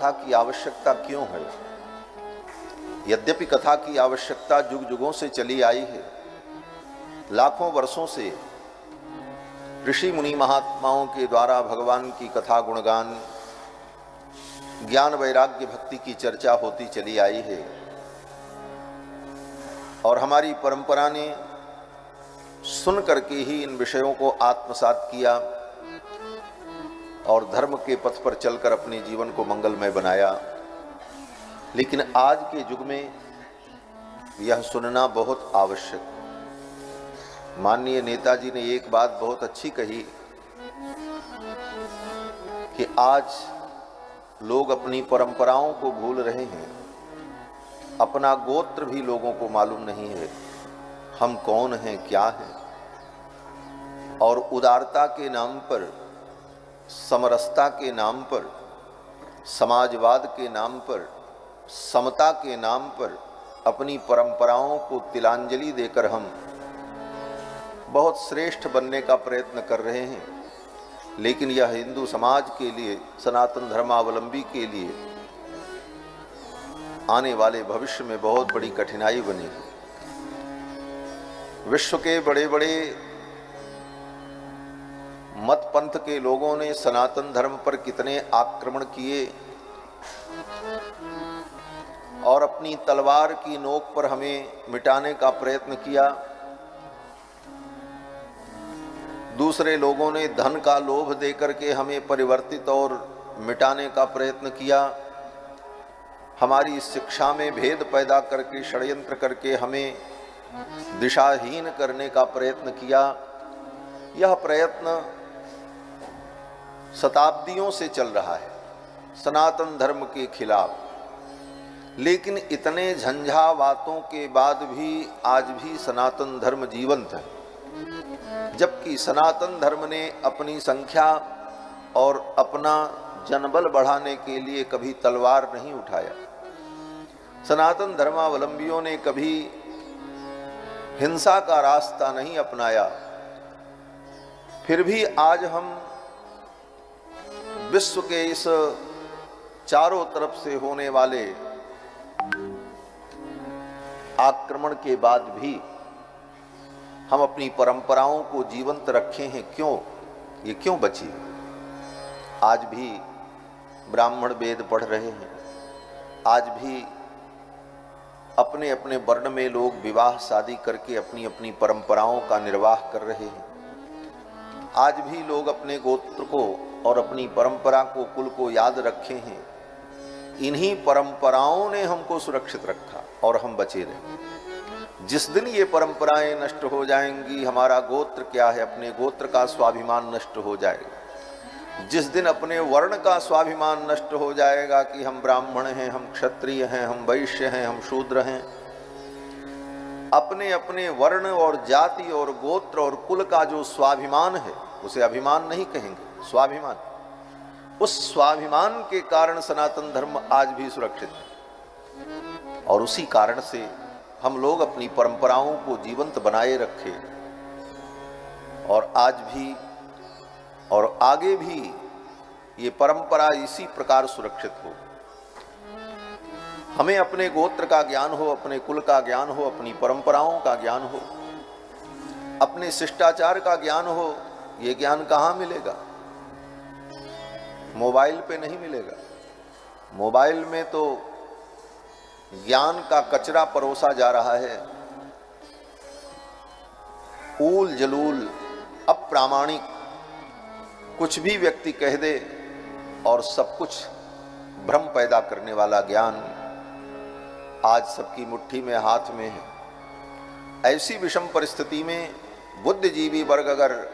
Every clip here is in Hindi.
कथा की आवश्यकता क्यों है? यद्यपि कथा की आवश्यकता जुग जुगों से चली आई है, लाखों वर्षों से ऋषि मुनि महात्माओं के द्वारा भगवान की कथा, गुणगान, ज्ञान, वैराग्य, भक्ति की चर्चा होती चली आई है और हमारी परंपरा ने सुन करके ही इन विषयों को आत्मसात किया और धर्म के पथ पर चलकर अपने जीवन को मंगलमय बनाया। लेकिन आज के युग में यह सुनना बहुत आवश्यक है। माननीय नेताजी ने एक बात बहुत अच्छी कही कि आज लोग अपनी परंपराओं को भूल रहे हैं, अपना गोत्र भी लोगों को मालूम नहीं है, हम कौन हैं, क्या हैं। और उदारता के नाम पर, समरसता के नाम पर, समाजवाद के नाम पर, समता के नाम पर अपनी परंपराओं को तिलांजलि देकर हम बहुत श्रेष्ठ बनने का प्रयत्न कर रहे हैं। लेकिन यह हिंदू समाज के लिए, सनातन धर्मावलंबी के लिए आने वाले भविष्य में बहुत बड़ी कठिनाई बनेगी। विश्व के बड़े बड़े मत पंथ के लोगों ने सनातन धर्म पर कितने आक्रमण किए और अपनी तलवार की नोक पर हमें मिटाने का प्रयत्न किया। दूसरे लोगों ने धन का लोभ देकर के हमें परिवर्तित और मिटाने का प्रयत्न किया। हमारी शिक्षा में भेद पैदा करके, षड्यंत्र करके हमें दिशाहीन करने का प्रयत्न किया। यह प्रयत्न शताब्दियों से चल रहा है सनातन धर्म के खिलाफ। लेकिन इतने झंझावातों के बाद भी आज भी सनातन धर्म जीवंत है, जबकि सनातन धर्म ने अपनी संख्या और अपना जनबल बढ़ाने के लिए कभी तलवार नहीं उठाया। सनातन धर्मावलंबियों ने कभी हिंसा का रास्ता नहीं अपनाया। फिर भी आज हम विश्व के इस चारों तरफ से होने वाले आक्रमण के बाद भी हम अपनी परंपराओं को जीवंत रखे हैं। क्यों? ये क्यों बची? आज भी ब्राह्मण वेद पढ़ रहे हैं, आज भी अपने अपने वर्ण में लोग विवाह शादी करके अपनी अपनी परंपराओं का निर्वाह कर रहे हैं। आज भी लोग अपने गोत्र को और अपनी परंपरा को, कुल को याद रखे हैं। इन्हीं परंपराओं ने हमको सुरक्षित रखा और हम बचे रहे। जिस दिन ये परंपराएं नष्ट हो जाएंगी, हमारा गोत्र क्या है, अपने गोत्र का स्वाभिमान नष्ट हो जाएगा। जिस दिन अपने वर्ण का स्वाभिमान नष्ट हो जाएगा कि हम ब्राह्मण हैं, हम क्षत्रिय हैं, हम वैश्य हैं, हम शूद्र हैं, अपने अपने वर्ण और जाति और गोत्र और कुल का जो स्वाभिमान है, उसे अभिमान नहीं कहेंगे, स्वाभिमान। उस स्वाभिमान के कारण सनातन धर्म आज भी सुरक्षित है और उसी कारण से हम लोग अपनी परंपराओं को जीवंत बनाए रखे और आज भी और आगे भी ये परंपरा इसी प्रकार सुरक्षित हो। हमें अपने गोत्र का ज्ञान हो, अपने कुल का ज्ञान हो, अपनी परंपराओं का ज्ञान हो, अपने शिष्टाचार का ज्ञान हो। ये ज्ञान कहाँ मिलेगा? मोबाइल पे नहीं मिलेगा। मोबाइल में तो ज्ञान का कचरा परोसा जा रहा है। ऊल जलूल, अप्रामाणिक कुछ भी व्यक्ति कह दे और सब कुछ भ्रम पैदा करने वाला ज्ञान आज सबकी मुट्ठी में, हाथ में है। ऐसी विषम परिस्थिति में बुद्धिजीवी वर्ग अगर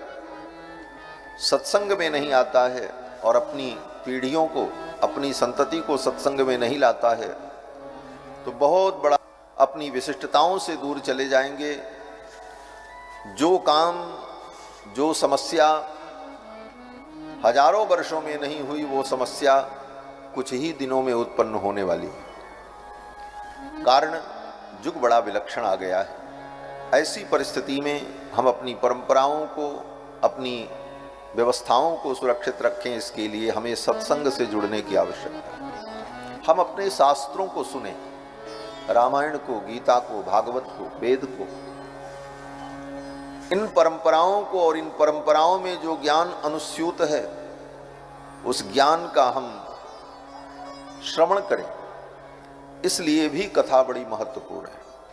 सत्संग में नहीं आता है और अपनी पीढ़ियों को, अपनी संतति को सत्संग में नहीं लाता है, तो बहुत बड़ा अपनी विशिष्टताओं से दूर चले जाएंगे। जो काम, जो समस्या हजारों वर्षों में नहीं हुई, वो समस्या कुछ ही दिनों में उत्पन्न होने वाली है। कारण युग बड़ा विलक्षण आ गया है। ऐसी परिस्थिति में हम अपनी परंपराओं को, अपनी व्यवस्थाओं को सुरक्षित रखें, इसके लिए हमें सत्संग से जुड़ने की आवश्यकता है। हम अपने शास्त्रों को सुने, रामायण को, गीता को, भागवत को, वेद को, इन परंपराओं को, और इन परंपराओं में जो ज्ञान अनुस्यूत है उस ज्ञान का हम श्रवण करें। इसलिए भी कथा बड़ी महत्वपूर्ण है।